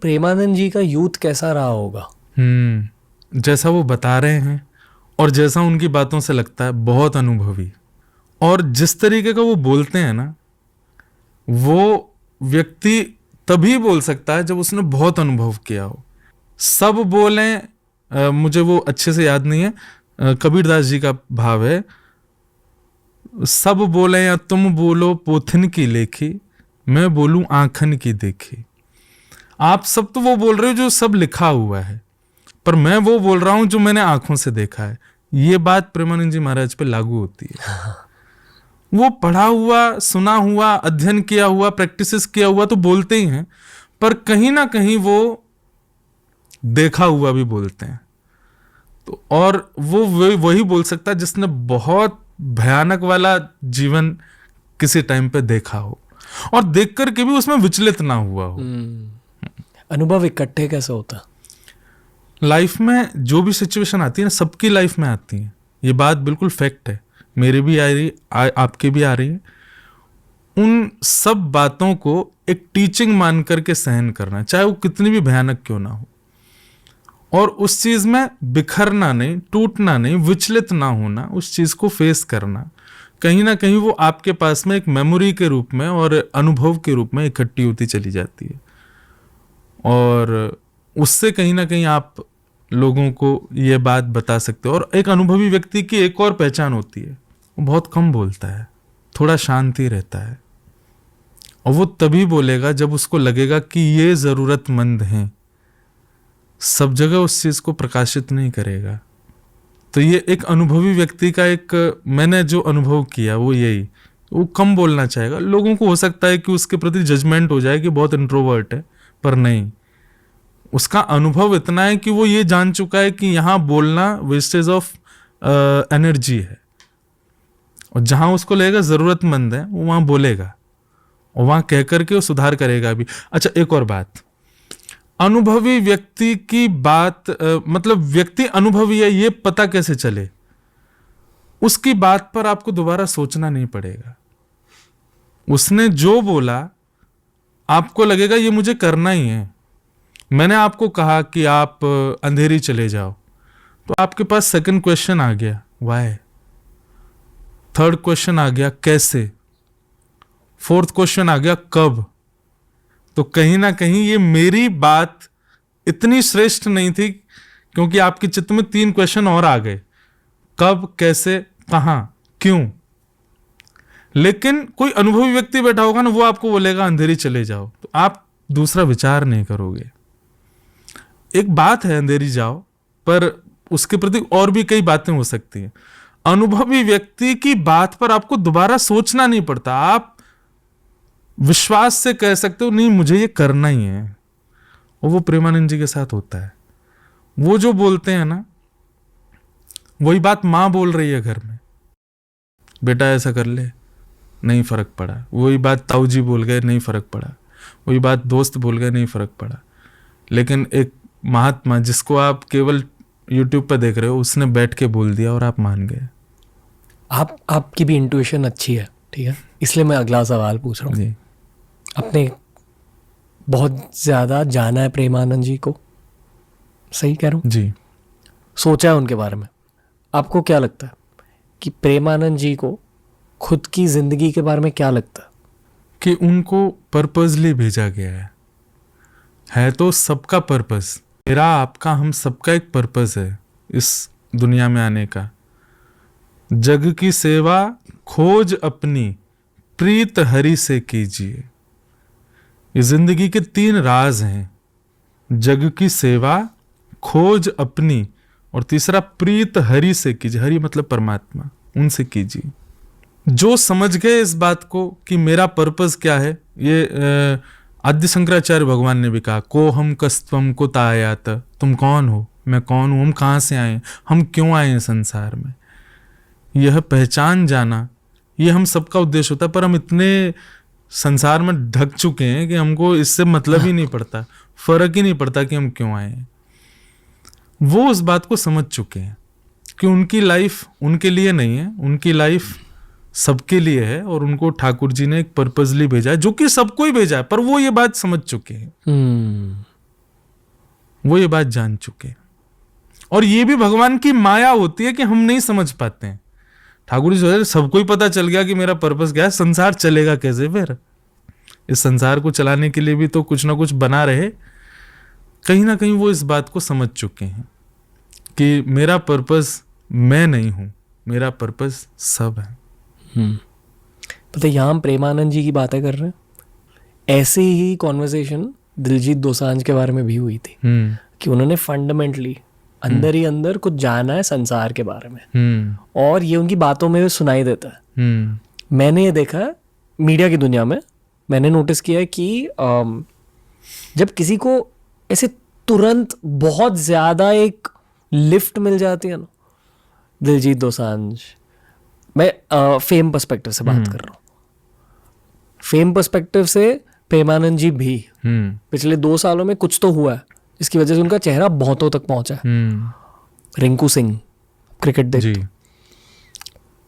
प्रेमानंद जी का यूथ कैसा रहा होगा? जैसा वो बता रहे हैं और जैसा उनकी बातों से लगता है, बहुत अनुभवी। और जिस तरीके का वो बोलते हैं ना, वो व्यक्ति तभी बोल सकता है जब उसने बहुत अनुभव किया हो। सब बोलें, मुझे वो अच्छे से याद नहीं है, कबीरदास जी का भाव है, सब बोले या तुम बोलो पोथिन की लेखी, मैं बोलूं आंखन की देखी। आप सब तो वो बोल रहे हो जो सब लिखा हुआ है, पर मैं वो बोल रहा हूं जो मैंने आंखों से देखा है। ये बात प्रेमानंद जी महाराज पे लागू होती है। वो पढ़ा हुआ, सुना हुआ, अध्ययन किया हुआ, प्रैक्टिसेस किया हुआ तो बोलते ही हैं, पर कहीं ना कहीं वो देखा हुआ भी बोलते हैं। तो और वो वही बोल सकता है जिसने बहुत भयानक वाला जीवन किसी टाइम पे देखा हो और देख कर के भी उसमें विचलित ना हुआ हो। अनुभव इकट्ठे कैसे होता? लाइफ में जो भी सिचुएशन आती है ना, सबकी लाइफ में आती है, ये बात बिल्कुल फैक्ट है। मेरी भी आ रही, आपके भी आ रही है। उन सब बातों को एक टीचिंग मान करके सहन करना, चाहे वो कितनी भी भयानक क्यों ना हो, और उस चीज में बिखरना नहीं, टूटना नहीं, विचलित ना होना, उस चीज को फेस करना। कहीं ना कहीं वो आपके पास में एक मेमोरी के रूप में और अनुभव के रूप में इकट्ठी होती चली जाती है, और उससे कहीं ना कहीं आप लोगों को ये बात बता सकते हो। और एक अनुभवी व्यक्ति की एक और पहचान होती है, वो बहुत कम बोलता है, थोड़ा शांति रहता है, और वो तभी बोलेगा जब उसको लगेगा कि ये ज़रूरतमंद हैं। सब जगह उस चीज़ को प्रकाशित नहीं करेगा। तो ये एक अनुभवी व्यक्ति का एक, मैंने जो अनुभव किया वो यही, वो कम बोलना चाहेगा। लोगों को हो सकता है कि उसके प्रति जजमेंट हो जाए कि बहुत इंट्रोवर्ट है, पर नहीं, उसका अनुभव इतना है कि वो ये जान चुका है कि यहाँ बोलना वेस्टेज ऑफ एनर्जी है, और जहाँ उसको लगेगा ज़रूरतमंद है वो वहाँ बोलेगा, और वहाँ कह करके वो सुधार करेगा भी। अच्छा, एक और बात, अनुभवी व्यक्ति की बात, मतलब व्यक्ति अनुभवी है ये पता कैसे चले? उसकी बात पर आपको दोबारा सोचना नहीं पड़ेगा। उसने जो बोला आपको लगेगा ये मुझे करना ही है। मैंने आपको कहा कि आप अंधेरी चले जाओ, तो आपके पास सेकंड क्वेश्चन आ गया, व्हाई। थर्ड क्वेश्चन आ गया, कैसे। फोर्थ क्वेश्चन आ गया, कब। तो कहीं ना कहीं ये मेरी बात इतनी श्रेष्ठ नहीं थी, क्योंकि आपके चित्त में 3 क्वेश्चन और आ गए, कब, कैसे, कहां, क्यों। लेकिन कोई अनुभवी व्यक्ति बैठा होगा ना, वो आपको बोलेगा अंधेरी चले जाओ, तो आप दूसरा विचार नहीं करोगे। एक बात है अंधेरी जाओ, पर उसके प्रति और भी कई बातें हो सकती हैं। अनुभवी व्यक्ति की बात पर आपको दोबारा सोचना नहीं पड़ता, आप विश्वास से कह सकते हो नहीं मुझे ये करना ही है। और वो प्रेमानंद जी के साथ होता है। वो जो बोलते हैं ना, वही बात माँ बोल रही है घर में, बेटा ऐसा कर ले, नहीं फर्क पड़ा। वही बात ताऊ जी बोल गए, नहीं फर्क पड़ा। वही बात दोस्त बोल गए, नहीं फर्क पड़ा। लेकिन एक महात्मा जिसको आप केवल यूट्यूब पर देख रहे हो, उसने बैठ के बोल दिया और आप मान गए। आपकी भी इंट्यूशन अच्छी है, ठीक है, इसलिए मैं अगला सवाल पूछ रहा हूँ जी। आपने बहुत ज़्यादा जाना है प्रेमानंद जी को, सही कह रहा हूँ जी? सोचा है उनके बारे में। आपको क्या लगता है कि प्रेमानंद जी को खुद की ज़िंदगी के बारे में क्या लगता है? कि उनको पर्पसली भेजा गया है तो सबका पर्पस, मेरा, आपका, हम सबका एक पर्पस है इस दुनिया में आने का। जग की सेवा खोज अपनी, प्रीत हरि से कीजिए। ये जिंदगी के 3 राज हैं, जग की सेवा, खोज अपनी, और तीसरा प्रीत हरि से कीजिए। हरि मतलब परमात्मा, उनसे कीजिए। जो समझ गए इस बात को कि मेरा पर्पस क्या है, ये आद्य शंकराचार्य भगवान ने भी कहा, को हम कस्त्वम को तायात, तुम कौन हो, मैं कौन हूं, हम कहाँ से आए, हम क्यों आए हैं संसार में। यह पहचान जाना, ये हम सबका उद्देश्य होता है, पर हम इतने संसार में ढक चुके हैं कि हमको इससे मतलब ही नहीं पड़ता, फर्क ही नहीं पड़ता कि हम क्यों आए हैं। वो उस बात को समझ चुके हैं कि उनकी लाइफ उनके लिए नहीं है, उनकी लाइफ सबके लिए है, और उनको ठाकुर जी ने एक पर्पसली भेजा है, जो कि सबको ही भेजा है, पर वो ये बात समझ चुके हैं। वो ये बात जान चुके हैं। और ये भी भगवान की माया होती है कि हम नहीं समझ पाते हैं। ठाकुर जी सोचे सबको ही पता चल गया कि मेरा पर्पस क्या है, संसार चलेगा कैसे फिर? इस संसार को चलाने के लिए भी तो कुछ ना कुछ बना रहे। कहीं ना कहीं वो इस बात को समझ चुके हैं कि मेरा पर्पस मैं नहीं हूं, मेरा पर्पस सब है। पता है, यहाँ हम प्रेमानंद जी की बातें कर रहे हैं, ऐसी ही कॉन्वर्सेशन दिलजीत दोसांझ के बारे में भी हुई थी कि उन्होंने फंडामेंटली अंदर ही अंदर कुछ जाना है संसार के बारे में, और ये उनकी बातों में सुनाई देता है। मैंने ये देखा है मीडिया की दुनिया में, मैंने नोटिस किया है कि जब किसी को ऐसे तुरंत बहुत ज्यादा एक लिफ्ट मिल जाती है ना, दिलजीत दोसांझ, मैं फेम पर्सपेक्टिव से बात कर रहा हूँ, फेम पर्सपेक्टिव से प्रेमानंद जी भी पिछले 2 सालों में कुछ तो हुआ है जिसकी वजह से उनका चेहरा बहुतों तक पहुंचा है। रिंकू सिंह क्रिकेट देख,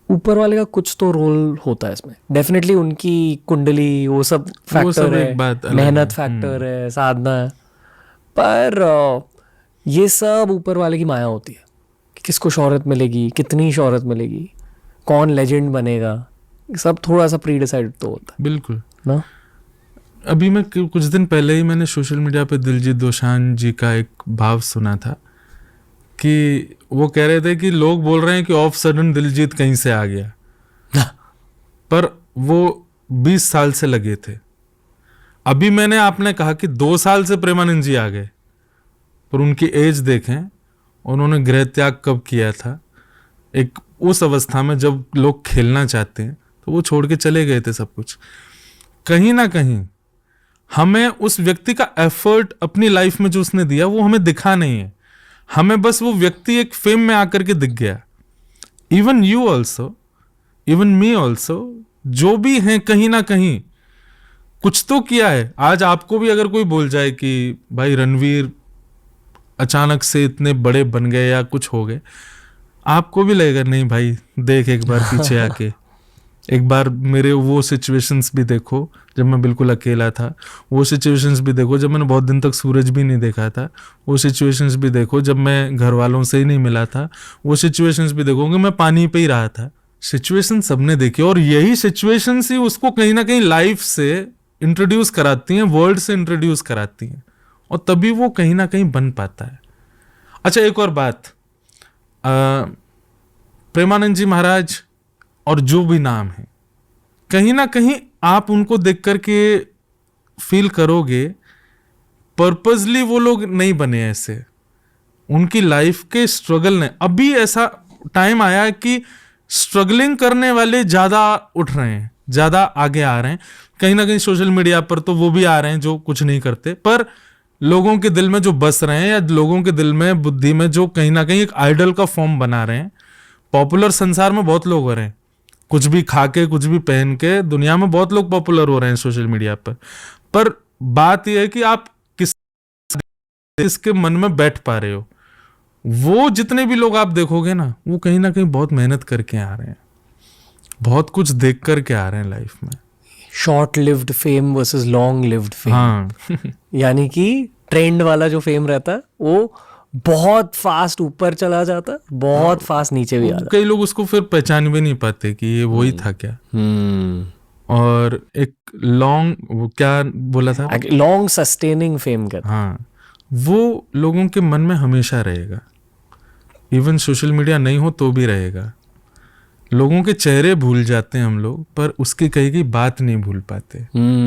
ऊपर वाले का कुछ तो रोल होता है इसमें, डेफिनेटली उनकी कुंडली वो सब फैक्टर है, मेहनत फैक्टर है, साधना है, पर ये सब ऊपर वाले की माया होती है कि किसको शोहरत मिलेगी, कितनी शोहरत मिलेगी, कौन लेजेंड बनेगा, सब थोड़ा सा प्री डिसाइड तो होता है। बिल्कुल ना। अभी मैं कुछ दिन पहले ही मैंने सोशल मीडिया पे दिलजीत दोसांझ जी का एक भाव सुना था कि वो कह रहे थे कि लोग बोल रहे हैं कि ऑफ सडन दिलजीत कहीं से आ गया, पर वो 20 साल से लगे थे। अभी मैंने आपने कहा कि 2 साल से प्रेमानंद जी आ गए, पर उनकी एज देखें, उन्होंने गृह त्याग कब किया था, एक उस अवस्था में जब लोग खेलना चाहते हैं तो वो छोड़ के चले गए थे सब कुछ। कहीं ना कहीं हमें उस व्यक्ति का एफर्ट अपनी लाइफ में जो उसने दिया वो हमें दिखा नहीं है, हमें बस वो व्यक्ति एक फेम में आकर के दिख गया। Even you also, even me also, जो भी हैं कहीं ना कहीं कुछ तो किया है। आज आपको भी अगर कोई बोल जाए कि भाई रणवीर अचानक से इतने बड़े बन गए या कुछ हो गए, आपको भी लगेगा नहीं भाई देख एक बार पीछे आके, एक बार मेरे वो सिचुएशंस भी देखो जब मैं बिल्कुल अकेला था, वो सिचुएशंस भी देखो जब मैंने बहुत दिन तक सूरज भी नहीं देखा था, वो सिचुएशंस भी देखो जब मैं घर वालों से ही नहीं मिला था, वो सिचुएशंस भी देखो कि मैं पानी पे ही रहा था। सिचुएशन सबने देखी, और यही सिचुएशंस ही उसको कहीं ना कहीं लाइफ से इंट्रोड्यूस कराती हैं, वर्ल्ड से इंट्रोड्यूस कराती हैं, और तभी वो कहीं ना कहीं बन पाता है। अच्छा, एक और बात, प्रेमानंद जी महाराज और जो भी नाम है, कहीं ना कहीं आप उनको देख करके फील करोगे पर्पसली वो लोग नहीं बने ऐसे, उनकी लाइफ के स्ट्रगल ने, अभी ऐसा टाइम आया है कि स्ट्रगलिंग करने वाले ज्यादा उठ रहे हैं, ज्यादा आगे आ रहे हैं। कहीं ना कहीं सोशल मीडिया पर तो वो भी आ रहे हैं जो कुछ नहीं करते, पर लोगों के दिल में जो बस रहे हैं, या लोगों के दिल में बुद्धि में जो कहीं ना कहीं एक आइडल का फॉर्म बना रहे हैं। पॉपुलर संसार में बहुत लोग हो रहे हैं, कुछ भी खा के कुछ भी पहन के दुनिया में बहुत लोग पॉपुलर हो रहे हैं सोशल मीडिया पर बात यह है कि आप किसके मन में बैठ पा रहे हो। वो जितने भी लोग आप देखोगे ना, वो कहीं ना कहीं बहुत मेहनत करके आ रहे हैं, बहुत कुछ देख करके आ रहे हैं लाइफ में। Short lived fame versus long lived fame. हाँ यानी कि ट्रेंड वाला जो फेम रहता है वो बहुत फास्ट ऊपर चला जाता है, बहुत फास्ट नीचे भी आता है। कई लोग उसको फिर पहचान भी नहीं पाते कि ये वही था क्या। और एक लॉन्ग, वो क्या बोला था, लॉन्ग सस्टेनिंग फेम का, हाँ, वो लोगों के मन में हमेशा रहेगा, इवन सोशल मीडिया नहीं हो तो भी रहेगा। लोगों के चेहरे भूल जाते हैं हम लोग, पर उसकी कही गई बात नहीं भूल पाते।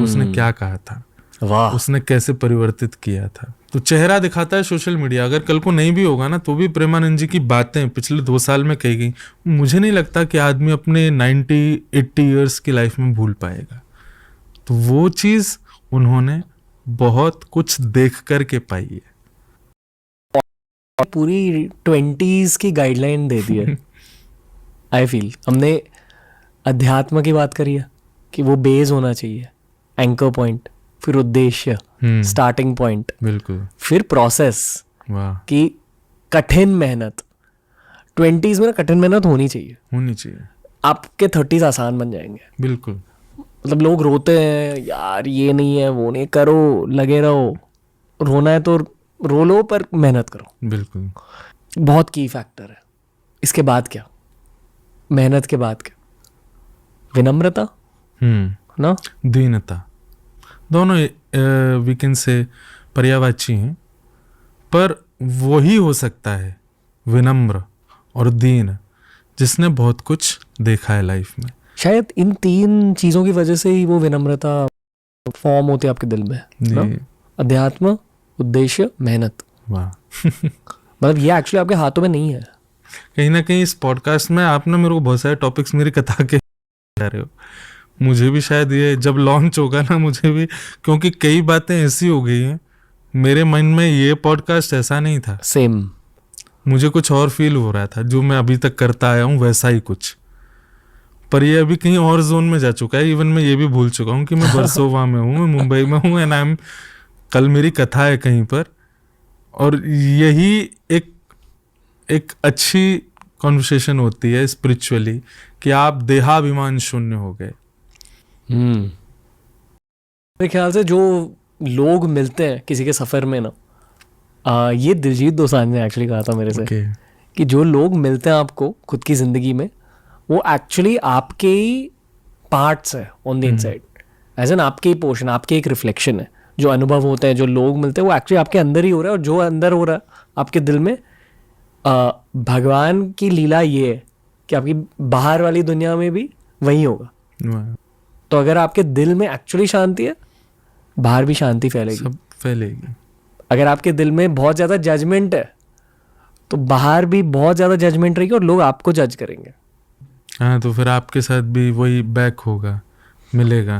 उसने क्या कहा था, वाह, उसने कैसे परिवर्तित किया था। तो चेहरा दिखाता है सोशल मीडिया, अगर कल को नहीं भी होगा ना, तो भी प्रेमानंद जी की बातें पिछले 2 साल में कही गई, मुझे नहीं लगता कि आदमी अपने 90-80 ईयर्स की लाइफ में भूल पाएगा। तो वो चीज उन्होंने बहुत कुछ देख करके पाई है। पूरी 20s की गाइडलाइन दे दी है। आई फील हमने अध्यात्म की बात करी है कि वो बेस होना चाहिए, एंकर पॉइंट, फिर उद्देश्य, स्टार्टिंग पॉइंट, बिल्कुल, फिर प्रोसेस, वाह, कि कठिन मेहनत 20s में ना, कठिन मेहनत होनी चाहिए। आपके 30s आसान बन जाएंगे। बिल्कुल, मतलब लोग रोते हैं यार ये नहीं है वो नहीं, करो, लगे रहो। रोना है तो रो लो पर मेहनत करो, बिल्कुल। बहुत की फैक्टर है। इसके बाद क्या, मेहनत के बाद क्या, विनम्रता ना, दीनता, दोनों वीकेंड से पर्यायवाची हैं, पर वही हो सकता है विनम्र और दीन जिसने बहुत कुछ देखा है लाइफ में। शायद इन 3 चीजों की वजह से ही वो विनम्रता फॉर्म होती है आपके दिल में ना? अध्यात्म, उद्देश्य, मेहनत। वाह। मतलब ये एक्चुअली आपके हाथों में नहीं है। कहीं ना कहीं इस पॉडकास्ट में आपने मेरे को बहुत सारे टॉपिक्स मेरी कथा के जा रहे हो। मुझे भी शायद ये जब लॉन्च होगा ना, मुझे भी, क्योंकि कई बातें ऐसी हो गई हैं मेरे मन में, ये पॉडकास्ट ऐसा नहीं था। सेम, मुझे कुछ और फील हो रहा था, जो मैं अभी तक करता आया हूँ वैसा ही कुछ, पर ये अभी कहीं और जोन में जा चुका है। इवन मैं ये भी भूल चुका हूँ कि मैं वर्सोवा में हूँ, मैं मुंबई में हूँ, एंड आई एम, कल मेरी कथा है कहीं पर। और यही एक अच्छी कॉन्वर्सेशन होती है स्पिरिचुअली, कि आप देहाभिमान शून्य हो गए। मेरे ख्याल से जो लोग मिलते हैं किसी के सफ़र में ना, ये दिलजीत दोसांझ ने एक्चुअली कहा था मेरे से, कि जो लोग मिलते हैं आपको खुद की ज़िंदगी में, वो एक्चुअली आपके ही पार्ट्स है on the inside, as an आपके ही पोर्शन, आपके एक रिफ्लेक्शन है। जो अनुभव होते हैं, जो लोग मिलते हैं, वो एक्चुअली आपके अंदर ही हो रहा है, और जो अंदर हो रहा है आपके दिल में, भगवान की लीला ये है कि आपकी बाहर वाली दुनिया में भी वही होगा। तो अगर आपके दिल में एक्चुअली शांति है, बाहर भी शांति फैलेगी, सब फैलेगी। अगर आपके दिल में बहुत ज़्यादा जजमेंट है, तो बाहर भी बहुत ज़्यादा जजमेंट रहेगी और लोग आपको जज करेंगे। हाँ, तो फिर आपके साथ भी वही बैक होगा, मिलेगा।